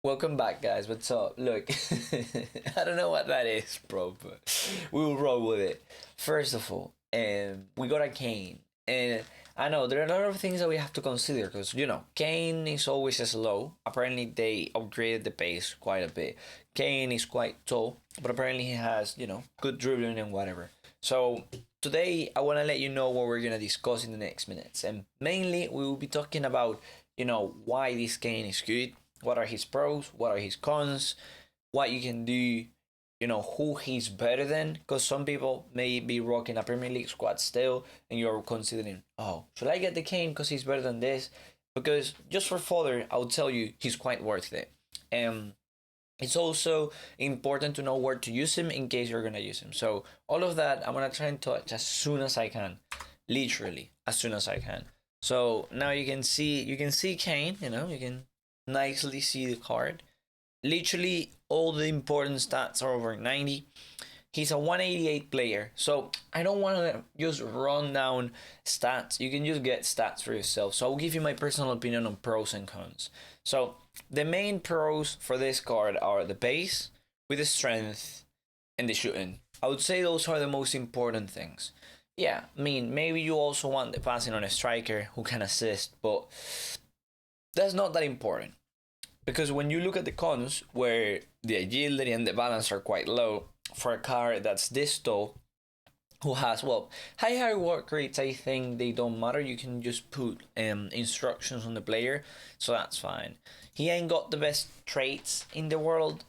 Welcome back, guys. What's up? Look, I don't know what that is, bro, but we will roll with it. First of all, we got a Kane, and I know there are a lot of things that we have to consider because Kane is always slow. Apparently, they upgraded the pace quite a bit. Kane is quite tall, but apparently he has good dribbling and whatever. So today, I want to let you know what we're gonna discuss in the next minutes, and mainly we will be talking about why this Kane is good, what are his pros, what are his cons, what you can do, who he's better than. Because some people may be rocking a Premier League squad still, and you're considering, oh, should I get the Kane because he's better than this? Because just for further, I'll tell you he's quite worth it. It's also important to know where to use him in case you're gonna use him. So all of that I'm gonna try and touch as soon as I can, literally as soon as I can. So now you can see Kane. You can nicely see the card. Literally all the important stats are over 90. He's a 188 player, so I don't want to just run down stats. You can just get stats for yourself. So I'll give you my personal opinion on pros and cons. So the main pros for this card are the base with the strength and the shooting. I would say those are the most important things. Yeah, I mean, maybe you also want the passing on a striker who can assist, but that's not that important. Because when you look at the cons, where the agility and the balance are quite low, for a card that's this tall, who has, well, high work rates, I think they don't matter. You can just put instructions on the player, so that's fine. He ain't got the best traits in the world,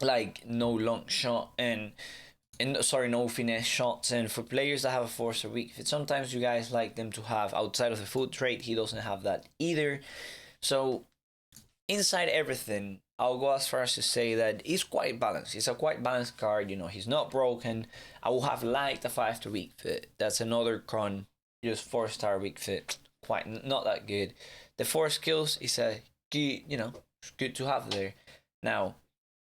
like no long shot and sorry, no finesse shots. And for players that have a force or weak fit, sometimes you guys like them to have outside of the foot trait. He doesn't have that either. So inside everything, I'll go as far as to say that he's quite balanced. He's a quite balanced card. He's not broken. I will have liked a 5 to weak fit. That's another con. Just 4-star weak fit. Quite not that good. The 4 skills is a good, good to have there. Now,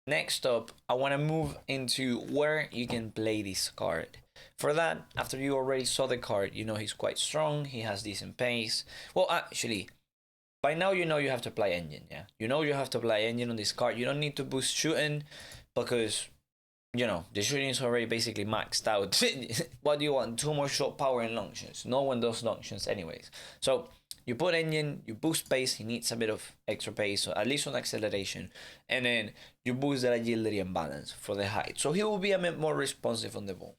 next up, I want to move into where you can play this card. For that, after you already saw the card, he's quite strong. He has decent pace. Well, actually, by now you have to apply engine, yeah? You have to apply engine on this card. You don't need to boost shooting because, the shooting is already basically maxed out. What do you want? 2 more shot power and long shots. No one does long shots anyways. So you put engine, you boost pace. He needs a bit of extra pace, so at least on acceleration. And then you boost that agility and balance for the height. So he will be a bit more responsive on the ball.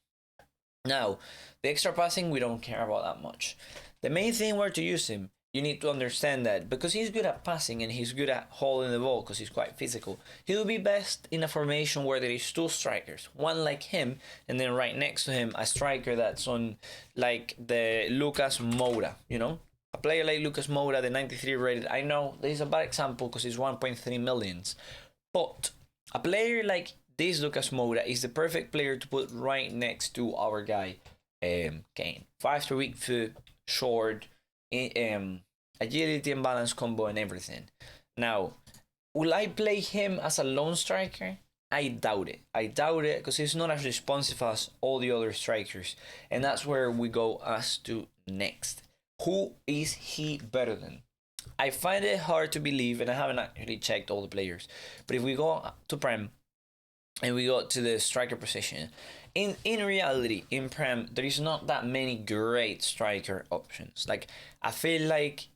Now, the extra passing, we don't care about that much. The main thing where to use him, you need to understand that because he's good at passing and he's good at holding the ball because he's quite physical, he'll be best in a formation where there is 2 strikers, one like him and then right next to him a striker that's on like the Lucas Moura, a player like Lucas Moura, the 93 rated. I know this is a bad example because it's 1.3 millions, but a player like this Lucas Moura is the perfect player to put right next to our guy Kane. 5 to weak foot, short, agility and balance combo and everything. Now, will I play him as a lone striker? I doubt it. I doubt it because he's not as responsive as all the other strikers. And that's where we go as to next. Who is he better than? I find it hard to believe, and I haven't actually checked all the players. But if we go to PREM and we go to the striker position, in reality, in PREM, there is not that many great striker options. Like, I feel like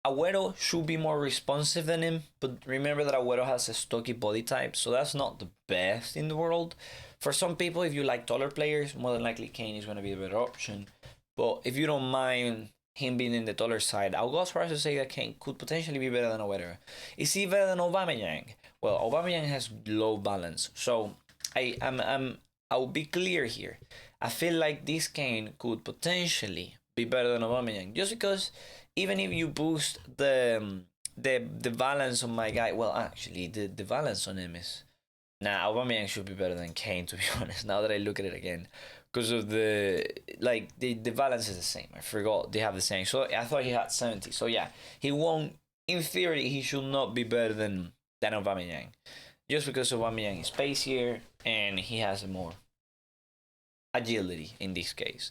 Agüero should be more responsive than him, but remember that Agüero has a stocky body type, so that's not the best in the world. For some people, if you like taller players, more than likely Kane is going to be a better option. But if you don't mind him being in the taller side, I'll go as far as to say that Kane could potentially be better than Agüero. Is he better than Aubameyang? Well, Aubameyang has low balance, so I'll be clear here. I feel like this Kane could potentially be better than Aubameyang, just because even if you boost the balance on my guy, well, actually the balance on him is, Aubameyang should be better than Kane, to be honest. Now that I look at it again, because of the balance is the same. I forgot they have the same. So I thought he had 70. So yeah, he won't. In theory, he should not be better than Aubameyang, just because Aubameyang is spacier and he has more agility in this case.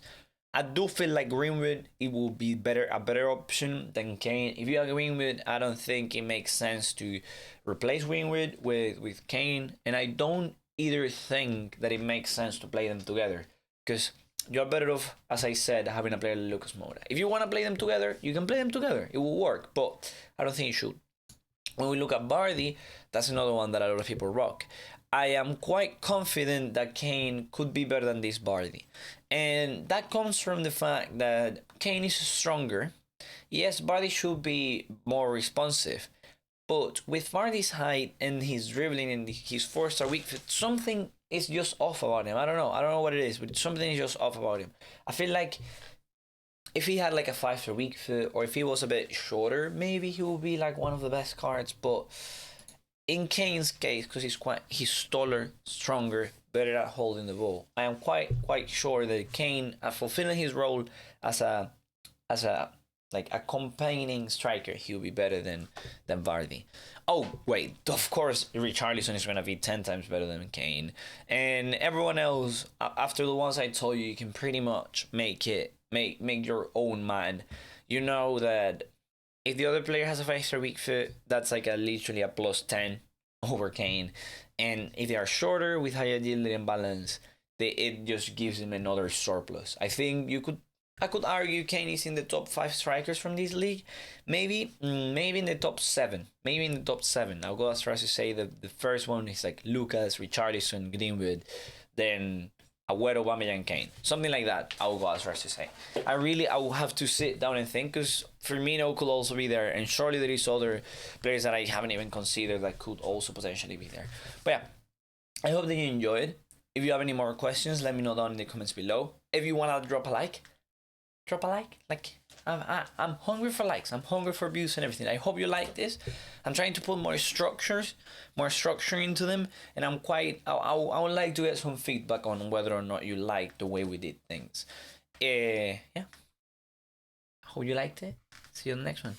I do feel like Greenwood it will be a better option than Kane. If you have Greenwood, I don't think it makes sense to replace Greenwood with Kane, and I don't either think that it makes sense to play them together because you're better off, as I said, having a player like Lucas Moura. If you want to play them together, you can play them together. It will work, but I don't think you should. When we look at VARDY, that's another one that a lot of people rock. I am quite confident that Kane could be better than this VARDY. And that comes from the fact that Kane is stronger. Yes, VARDY should be more responsive. But with VARDY's height and his dribbling and his 4-star weak foot, something is just off about him. I don't know what it is, but something is just off about him. I feel like if he had like a 5-star weak foot, or if he was a bit shorter, maybe he would be like one of the best cards. But in Kane's case, because he's taller, stronger, better at holding the ball, I am quite sure that Kane, fulfilling his role as a like accompanying striker, he'll be better than VARDY. Oh wait, of course Richarlison is gonna be 10 times better than Kane, and everyone else after the ones I told you can pretty much make your own mind. You know that if the other player has a 5-star weak foot, that's like literally a +10 over Kane, and if they are shorter with higher agility and balance, it just gives them another surplus. I think I could argue Kane is in the top 5 strikers from this league. Maybe in the top 7. Maybe in the top 7. I'll go as far as to say the first one is like Lucas, Richarlison, Greenwood, then Agüero, Aubameyang, Kane. Something like that, I will go as far as to say. I will have to sit down and think, because Firmino could also be there, and surely there is other players that I haven't even considered that could also potentially be there. But yeah, I hope that you enjoyed. If you have any more questions, let me know down in the comments below. If you want to drop a like. Like I'm hungry for likes. I'm hungry for views and everything. I hope you like this. I'm trying to put more structure into them, and I would like to get some feedback on whether or not you like the way we did things. Yeah. Hope you liked it. See you in the next one.